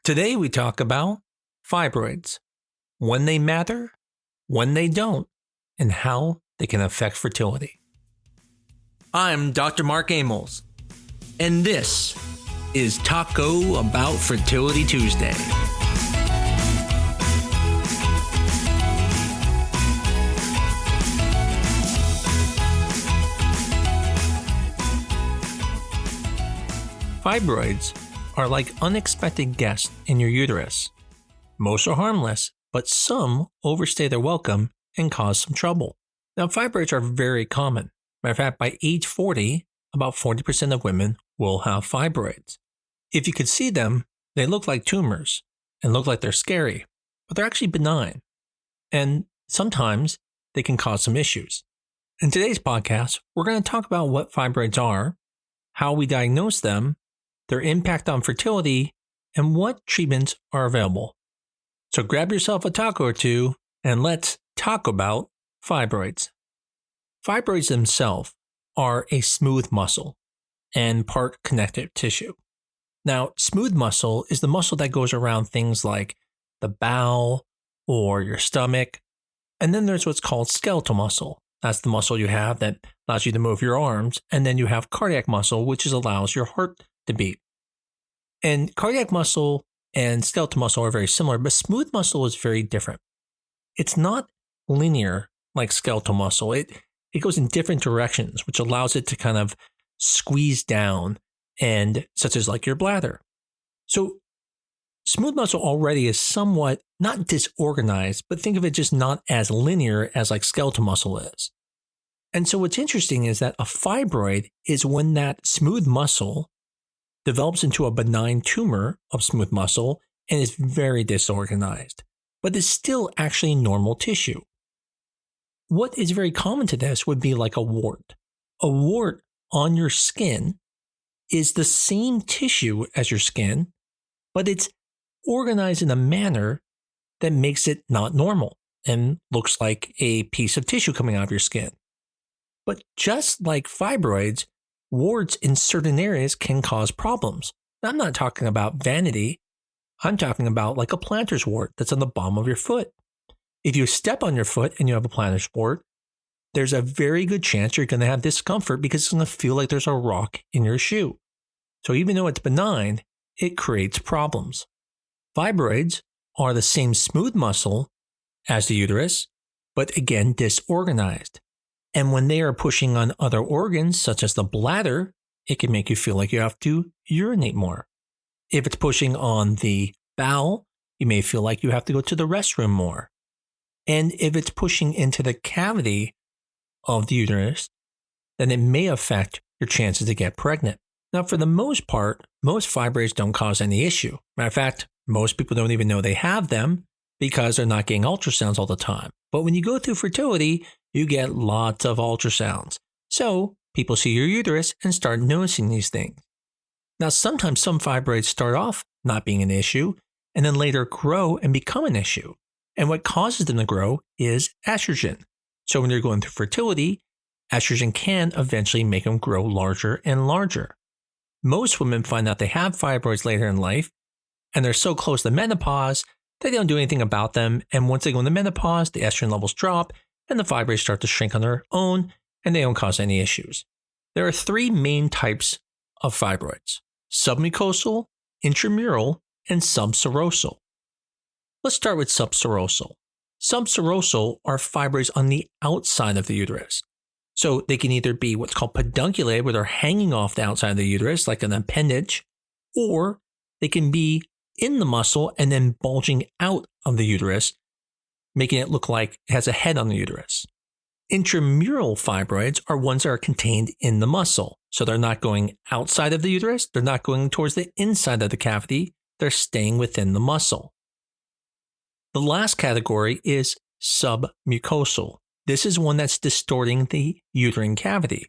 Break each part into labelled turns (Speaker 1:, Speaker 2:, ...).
Speaker 1: Today we talk about fibroids, when they matter, when they don't, and how they can affect fertility. I'm Dr. Mark Amols, and this is Taco Bout Fertility Tuesday. Fibroids are like unexpected guests in your uterus. Most are harmless, but some overstay their welcome and cause some trouble. Now, fibroids are very common. Matter of fact, by age 40, about 40% of women will have fibroids. If you could see them, they look like tumors and look like they're scary, but they're actually benign. And sometimes they can cause some issues. In today's podcast, we're going to talk about what fibroids are, how we diagnose them, their impact on fertility, and what treatments are available. So grab yourself a taco or two and let's talk about fibroids. Fibroids themselves are a smooth muscle and part connective tissue. Now, smooth muscle is the muscle that goes around things like the bowel or your stomach. And then there's what's called skeletal muscle. That's the muscle you have that allows you to move your arms. And then you have cardiac muscle, which allows your heart to beat. And cardiac muscle and skeletal muscle are very similar, but smooth muscle is very different. It's not linear like skeletal muscle. It goes in different directions, which allows it to kind of squeeze down, and such as like your bladder. So smooth muscle already is somewhat not disorganized, but think of it just not as linear as like skeletal muscle is. And so what's interesting is that a fibroid is when that smooth muscle develops into a benign tumor of smooth muscle and is very disorganized, but is still actually normal tissue. What is very common to this would be like a wart. A wart on your skin is the same tissue as your skin, but it's organized in a manner that makes it not normal and looks like a piece of tissue coming out of your skin. But just like fibroids, warts in certain areas can cause problems. I'm not talking about vanity. I'm talking about like a plantar's wart that's on the bottom of your foot. If you step on your foot and you have a plantar's wart, there's a very good chance you're going to have discomfort because it's going to feel like there's a rock in your shoe. So even though it's benign, it creates problems. Fibroids are the same smooth muscle as the uterus, but again, disorganized. And when they are pushing on other organs, such as the bladder, it can make you feel like you have to urinate more. If it's pushing on the bowel, you may feel like you have to go to the restroom more. And if it's pushing into the cavity of the uterus, then it may affect your chances to get pregnant. Now, for the most part, most fibroids don't cause any issue. Matter of fact, most people don't even know they have them because they're not getting ultrasounds all the time. But when you go through fertility, you get lots of ultrasounds. So people see your uterus and start noticing these things. Now, sometimes some fibroids start off not being an issue and then later grow and become an issue. And what causes them to grow is estrogen. So when you're going through fertility, estrogen can eventually make them grow larger and larger. Most women find out they have fibroids later in life, and they're so close to menopause that they don't do anything about them. And once they go into menopause, the estrogen levels drop, and the fibroids start to shrink on their own, and they don't cause any issues. There are three main types of fibroids: submucosal, intramural, and subserosal. Let's start with subserosal. Subserosal are fibroids on the outside of the uterus. So they can either be what's called pedunculated, where they're hanging off the outside of the uterus like an appendage, or they can be in the muscle and then bulging out of the uterus, making it look like it has a head on the uterus. Intramural fibroids are ones that are contained in the muscle. So they're not going outside of the uterus, they're not going towards the inside of the cavity, they're staying within the muscle. The last category is submucosal. This is one that's distorting the uterine cavity.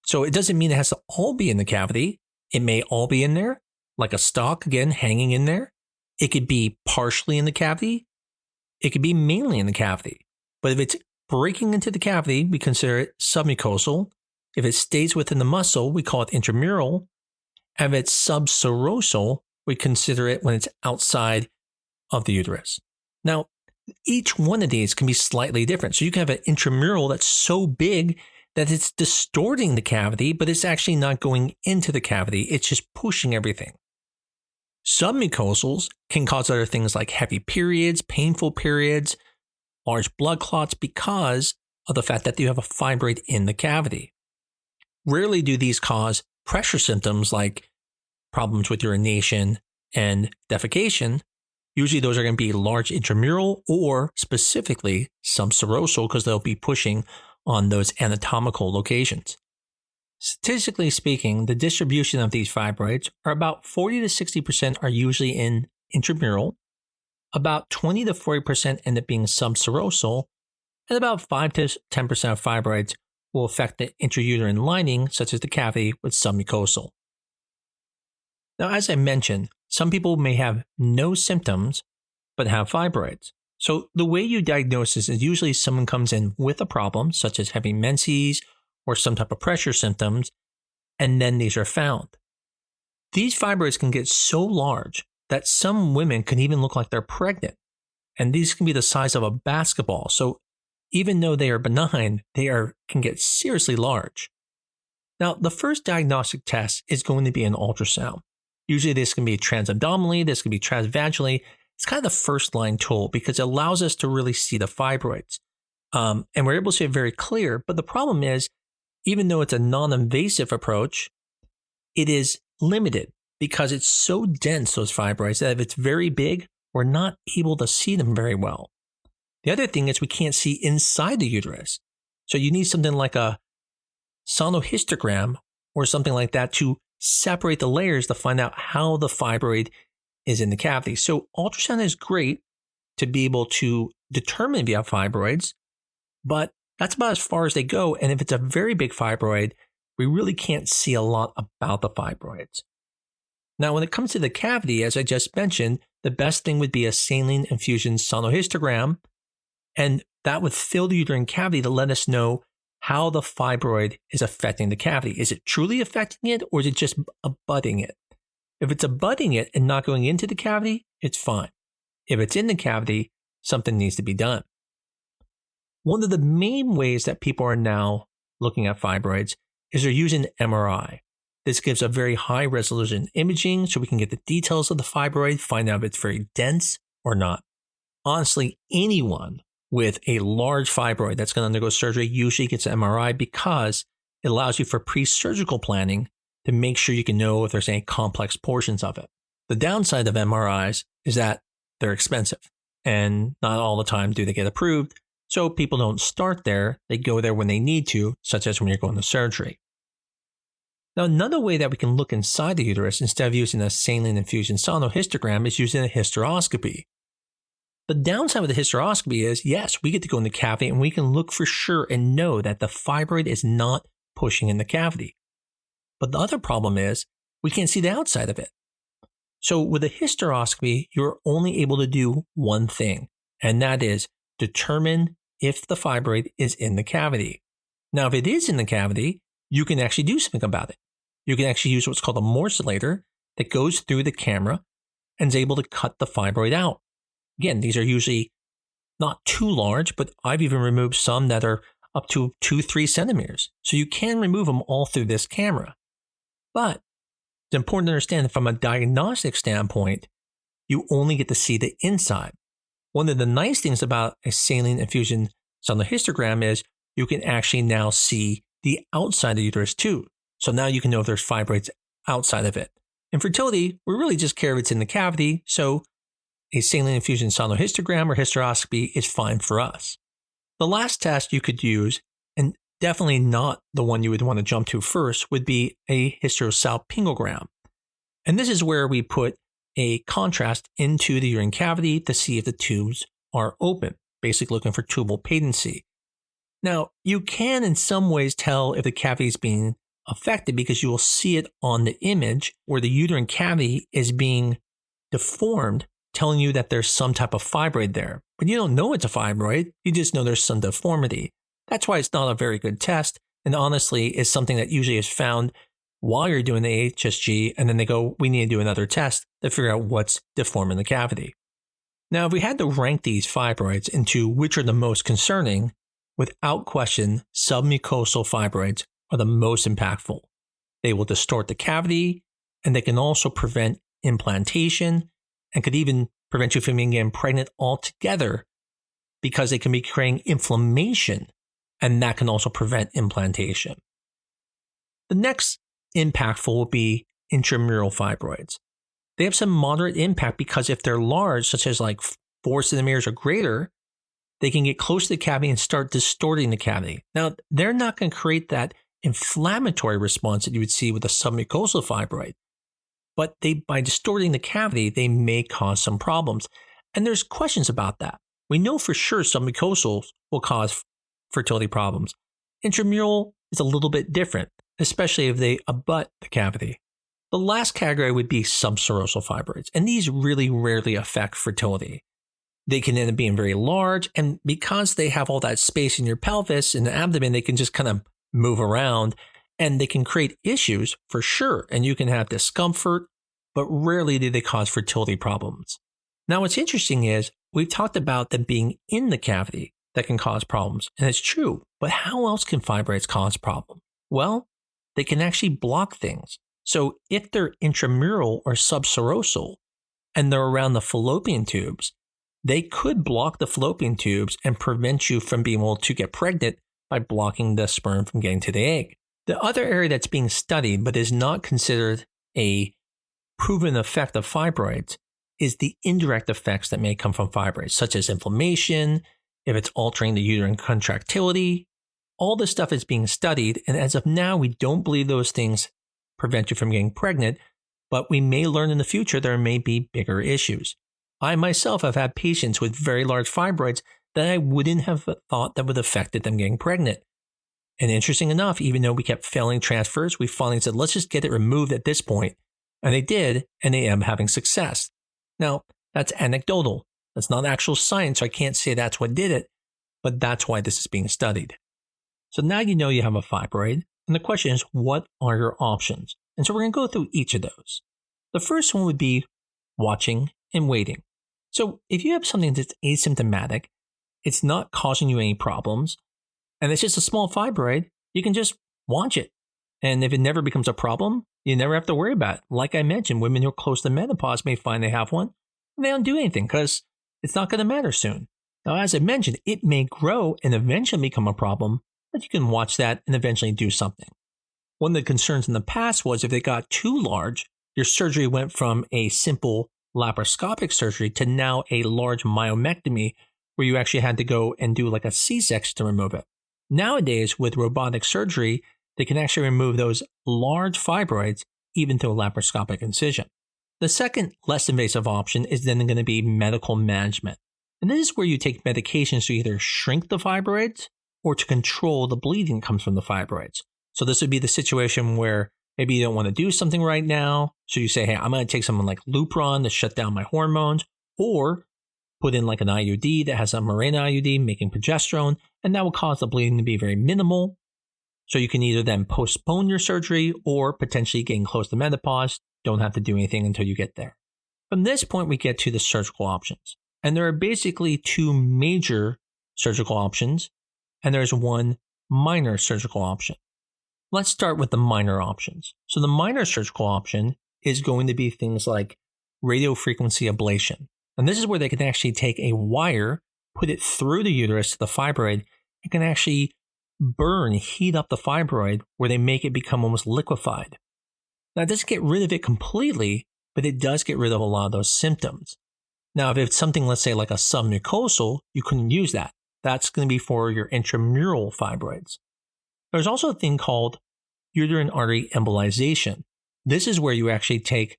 Speaker 1: So it doesn't mean it has to all be in the cavity. It may all be in there, like a stalk, again, hanging in there. It could be partially in the cavity. It could be mainly in the cavity. But if it's breaking into the cavity, we consider it submucosal. If it stays within the muscle, we call it intramural. And if it's subserosal, we consider it when it's outside of the uterus. Now, each one of these can be slightly different. So you can have an intramural that's so big that it's distorting the cavity, but it's actually not going into the cavity. It's just pushing everything. Submucosals can cause other things like heavy periods, painful periods, large blood clots because of the fact that you have a fibroid in the cavity. Rarely do these cause pressure symptoms like problems with urination and defecation. Usually those are going to be large intramural or specifically subserosal because they'll be pushing on those anatomical locations. Statistically speaking, the distribution of these fibroids are about 40 to 60% are usually in intramural, about 20 to 40% end up being subserosal, and about 5 to 10% of fibroids will affect the intrauterine lining, such as the cavity with submucosal. Now, as I mentioned, some people may have no symptoms but have fibroids. So the way you diagnose this is usually someone comes in with a problem, such as heavy menses or some type of pressure symptoms, and then these are found. These fibroids can get so large that some women can even look like they're pregnant, and these can be the size of a basketball. So even though they are benign, can get seriously large. Now, the first diagnostic test is going to be an ultrasound. Usually this can be transabdominally, this can be transvaginally. It's kind of the first line tool because it allows us to really see the fibroids. And we're able to see it very clear. But the problem is, even though it's a non-invasive approach, it is limited because it's so dense, those fibroids, that if it's very big, we're not able to see them very well. The other thing is we can't see inside the uterus. So you need something like a sonohistogram or something like that to separate the layers to find out how the fibroid is in the cavity. So ultrasound is great to be able to determine if you have fibroids, but that's about as far as they go. And if it's a very big fibroid, we really can't see a lot about the fibroids. Now, when it comes to the cavity, as I just mentioned, the best thing would be a saline infusion sonohistogram, and that would fill the uterine cavity to let us know how the fibroid is affecting the cavity. Is it truly affecting it, or is it just abutting it? If it's abutting it and not going into the cavity, it's fine. If it's in the cavity, something needs to be done. One of the main ways that people are now looking at fibroids is they're using MRI. This gives a very high resolution imaging so we can get the details of the fibroid, find out if it's very dense or not. Honestly, anyone with a large fibroid that's going to undergo surgery usually gets an MRI because it allows you for pre-surgical planning to make sure you can know if there's any complex portions of it. The downside of MRIs is that they're expensive and not all the time do they get approved. So people don't start there. They go there when they need to, such as when you're going to surgery. Now, another way that we can look inside the uterus instead of using a saline infusion sonohistogram is using a hysteroscopy. The downside with the hysteroscopy is, yes, we get to go in the cavity and we can look for sure and know that the fibroid is not pushing in the cavity. But the other problem is we can't see the outside of it. So with a hysteroscopy, you're only able to do one thing, and that is determine if the fibroid is in the cavity. Now, if it is in the cavity, you can actually do something about it. You can actually use what's called a morcellator that goes through the camera and is able to cut the fibroid out. Again, these are usually not too large, but I've even removed some that are up to 2-3 centimeters. So you can remove them all through this camera. But it's important to understand that from a diagnostic standpoint, you only get to see the inside. One of the nice things about a saline infusion sonohistogram is you can actually now see the outside of the uterus too. So now you can know if there's fibroids outside of it. In fertility, we really just care if it's in the cavity, so a saline infusion sonohistogram or hysteroscopy is fine for us. The last test you could use, and definitely not the one you would want to jump to first, would be a hysterosalpingogram. And this is where we put a contrast into the uterine cavity to see if the tubes are open, basically looking for tubal patency. Now, you can in some ways tell if the cavity is being affected because you will see it on the image where the uterine cavity is being deformed, telling you that there's some type of fibroid there. But you don't know it's a fibroid, you just know there's some deformity. That's why it's not a very good test, and honestly is something that usually is found while you're doing the HSG, and then they go, we need to do another test to figure out what's deforming the cavity. Now, if we had to rank these fibroids into which are the most concerning, without question, submucosal fibroids are the most impactful. They will distort the cavity, and they can also prevent implantation and could even prevent you from being getting pregnant altogether because they can be creating inflammation, and that can also prevent implantation. The next impactful will be intramural fibroids. They have some moderate impact because if they're large, such as like 4 centimeters or greater, they can get close to the cavity and start distorting the cavity. Now, they're not going to create that inflammatory response that you would see with a submucosal fibroid, but by distorting the cavity, they may cause some problems. And there's questions about that. We know for sure submucosals will cause fertility problems. Intramural is a little bit different, especially if they abut the cavity. The last category would be subserosal fibroids, and these really rarely affect fertility. They can end up being very large, and because they have all that space in your pelvis and the abdomen, they can just kind of move around, and they can create issues for sure, and you can have discomfort, but rarely do they cause fertility problems. Now, what's interesting is we've talked about them being in the cavity that can cause problems, and it's true, but how else can fibroids cause problems? Well, they can actually block things. So if they're intramural or subserosal and they're around the fallopian tubes, they could block the fallopian tubes and prevent you from being able to get pregnant by blocking the sperm from getting to the egg. The other area that's being studied but is not considered a proven effect of fibroids is the indirect effects that may come from fibroids, such as inflammation, if it's altering the uterine contractility. All this stuff is being studied, and as of now, we don't believe those things prevent you from getting pregnant, but we may learn in the future there may be bigger issues. I myself have had patients with very large fibroids that I wouldn't have thought that would have affected them getting pregnant. And interesting enough, even though we kept failing transfers, we finally said, let's just get it removed at this point. And they did, and they am having success. Now, that's anecdotal. That's not actual science, so I can't say that's what did it, but that's why this is being studied. So now you know you have a fibroid, and the question is, what are your options? And so we're going to go through each of those. The first one would be watching and waiting. So if you have something that's asymptomatic, it's not causing you any problems, and it's just a small fibroid, you can just watch it. And if it never becomes a problem, you never have to worry about it. Like I mentioned, women who are close to menopause may find they have one, and they don't do anything because it's not going to matter soon. Now, as I mentioned, it may grow and eventually become a problem, but you can watch that and eventually do something. One of the concerns in the past was if they got too large, your surgery went from a simple laparoscopic surgery to now a large myomectomy where you actually had to go and do like a C-section to remove it. Nowadays, with robotic surgery, they can actually remove those large fibroids even through a laparoscopic incision. The second, less invasive option is then going to be medical management. And this is where you take medications to either shrink the fibroids or to control the bleeding that comes from the fibroids. So this would be the situation where maybe you don't want to do something right now. So you say, hey, I'm going to take something like Lupron to shut down my hormones, or put in like an IUD that has a Mirena IUD making progesterone, and that will cause the bleeding to be very minimal. So you can either then postpone your surgery or potentially getting close to menopause, don't have to do anything until you get there. From this point, we get to the surgical options. And there are basically two major surgical options, and there's one minor surgical option. Let's start with the minor options. So the minor surgical option is going to be things like radiofrequency ablation. And this is where they can actually take a wire, put it through the uterus to the fibroid, and can actually heat up the fibroid where they make it become almost liquefied. Now, it doesn't get rid of it completely, but it does get rid of a lot of those symptoms. Now, if it's something, let's say like a submucosal, you couldn't use that. That's going to be for your intramural fibroids. There's also a thing called uterine artery embolization. This is where you actually take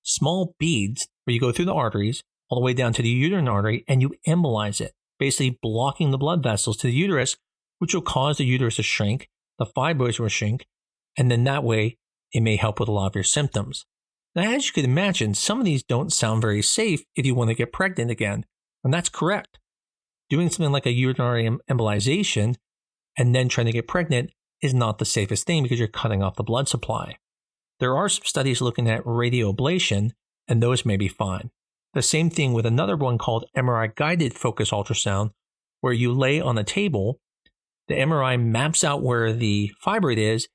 Speaker 1: small beads where you go through the arteries all the way down to the uterine artery and you embolize it, basically blocking the blood vessels to the uterus, which will cause the uterus to shrink, the fibroids will shrink, and then that way it may help with a lot of your symptoms. Now, as you can imagine, some of these don't sound very safe if you want to get pregnant again, and that's correct. Doing something like a urinary embolization and then trying to get pregnant is not the safest thing because you're cutting off the blood supply. there are some studies looking at radioablation, and those may be fine. The same thing with another one called MRI-guided focus ultrasound, where you lay on a table, the MRI maps out where the fibroid is,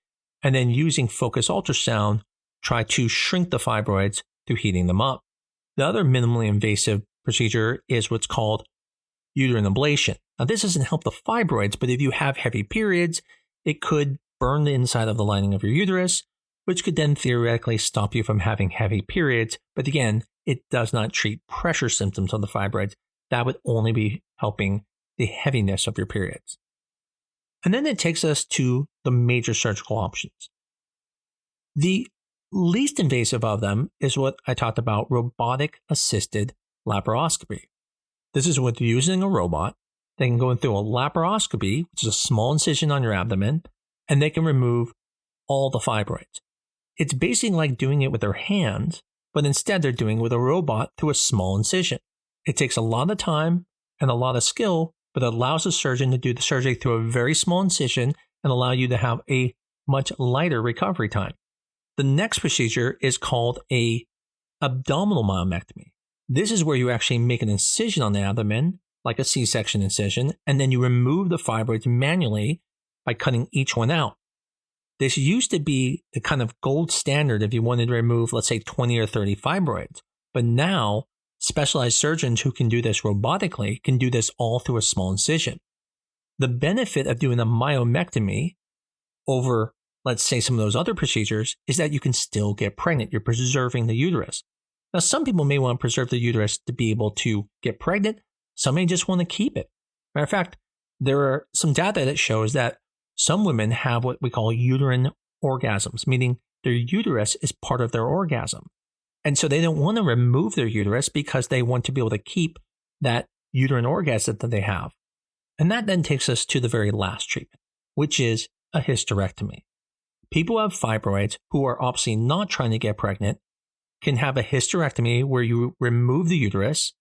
Speaker 1: and then using focus ultrasound, try to shrink the fibroids through heating them up. The other minimally invasive procedure is what's called uterine ablation. Now, this doesn't help the fibroids, but if you have heavy periods, it could burn the inside of the lining of your uterus, which could then theoretically stop you from having heavy periods. But again, it does not treat pressure symptoms of the fibroids. That would only be helping the heaviness of your periods. And then it takes us to the major surgical options. The least invasive of them is what I talked about, robotic-assisted laparoscopy. This is with using a robot. They can go through a laparoscopy, which is a small incision on your abdomen, and they can remove all the fibroids. It's basically like doing it with their hands, but instead they're doing it with a robot through a small incision. It takes a lot of time and a lot of skill, but it allows the surgeon to do the surgery through a very small incision and allow you to have a much lighter recovery time. The next procedure is called a abdominal myomectomy. This is where you actually make an incision on the abdomen, like a C-section incision, and then you remove the fibroids manually by cutting each one out. This used to be the kind of gold standard if you wanted to remove, let's say, 20 or 30 fibroids. But now, specialized surgeons who can do this robotically can do this all through a small incision. The benefit of doing a myomectomy over, let's say, some of those other procedures is that you can still get pregnant. You're preserving the uterus. Now, some people may want to preserve the uterus to be able to get pregnant. Some may just want to keep it. Matter of fact, there are some data that shows that some women have what we call uterine orgasms, meaning their uterus is part of their orgasm. And so they don't want to remove their uterus because they want to be able to keep that uterine orgasm that they have. And that then takes us to the very last treatment, which is a hysterectomy. People who have fibroids who are obviously not trying to get pregnant can have a hysterectomy where you remove the uterus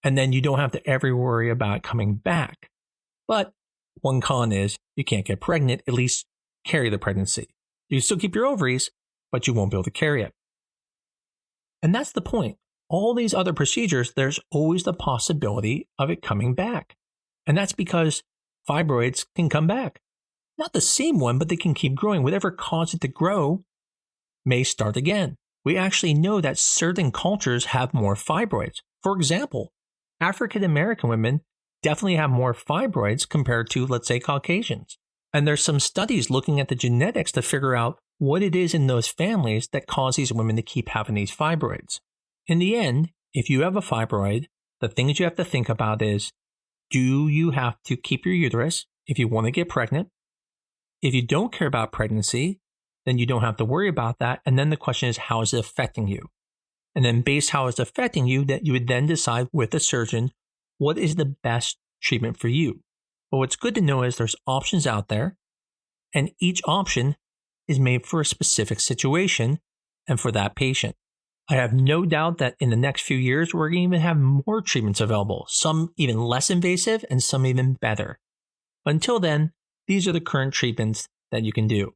Speaker 1: and then you don't have to ever worry about it coming back. But one con is you can't get pregnant, at least carry the pregnancy. You still keep your ovaries, but you won't be able to carry it. And that's the point. All these other procedures, there's always the possibility of it coming back. And that's because fibroids can come back. Not the same one, but they can keep growing. Whatever caused it to grow may start again. We actually know that certain cultures have more fibroids. For example, African American women definitely have more fibroids compared to, let's say, Caucasians. And there's some studies looking at the genetics to figure out what it is in those families that cause these women to keep having these fibroids. In the end, if you have a fibroid, the things you have to think about is, do you have to keep your uterus if you want to get pregnant? If you don't care about pregnancy, then you don't have to worry about that. And then the question is, how is it affecting you? And then based how it's affecting you, that you would then decide with the surgeon, what is the best treatment for you? But what's good to know is there's options out there, and each option is made for a specific situation and for that patient. I have no doubt that in the next few years, we're going to even have more treatments available, some even less invasive and some even better. But until then, these are the current treatments that you can do.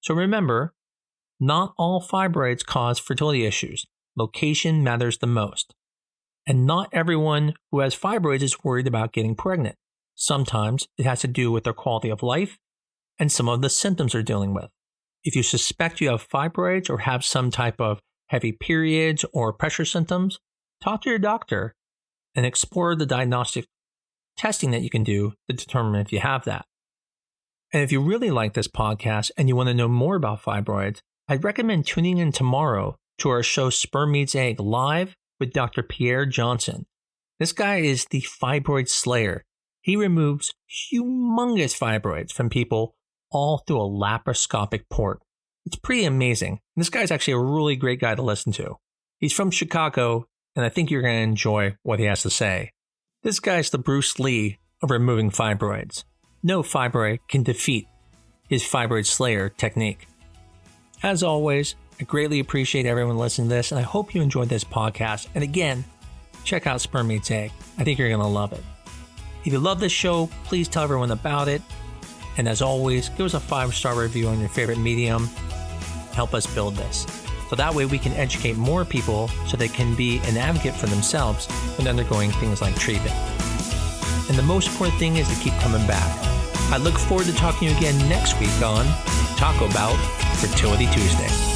Speaker 1: So remember, not all fibroids cause fertility issues. Location matters the most. And not everyone who has fibroids is worried about getting pregnant. Sometimes it has to do with their quality of life and some of the symptoms they're dealing with. If you suspect you have fibroids or have some type of heavy periods or pressure symptoms, talk to your doctor and explore the diagnostic testing that you can do to determine if you have that. And if you really like this podcast and you want to know more about fibroids, I'd recommend tuning in tomorrow to our show Sperm Meets Egg live with Dr. Piere Johnson. This guy is the Fibroid Slayer. He removes humongous fibroids from people all through a laparoscopic port. It's pretty amazing. And this guy's actually a really great guy to listen to. He's from Chicago, and I think you're going to enjoy what he has to say. This guy's the Bruce Lee of removing fibroids. No fibroid can defeat his Fibroid Slayer technique. As always, I greatly appreciate everyone listening to this, and I hope you enjoyed this podcast. And again, check out Sperm Meets Egg. I think you're going to love it. If you love this show, please tell everyone about it. And as always, give us a 5-star review on your favorite medium. help us build this. So that way we can educate more people so they can be an advocate for themselves when undergoing things like treatment. And the most important thing is to keep coming back. I look forward to talking to you again next week on Taco Bout Fertility Tuesday.